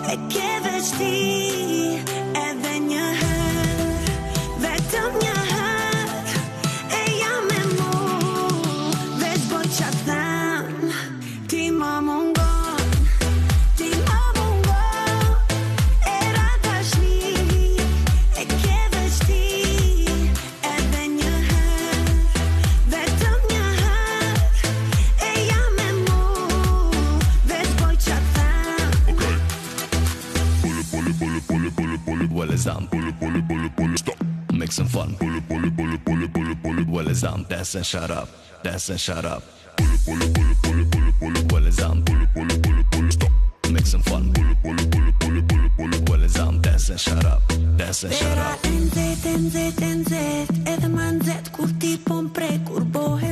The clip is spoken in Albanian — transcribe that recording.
e ke veç ti, edhe një herë, vetëm një herë, e jam me mu, veç boj qa them, ti ma mungon, ti ma mungon, era tashni, e ke veç ti, edhe një herë, vetëm një herë, e jam me mu, veç boj qa them. Well, it's on. Stop. Make some fun. Well, it's on. Dance and shut up. Dance and shut up. Well, it's on. Stop. Make some fun. Well, it's on. Dance and shut up. Dance and shut up. Vera NZ, edhe ma nxet, kur ti po m'prek, kur bohe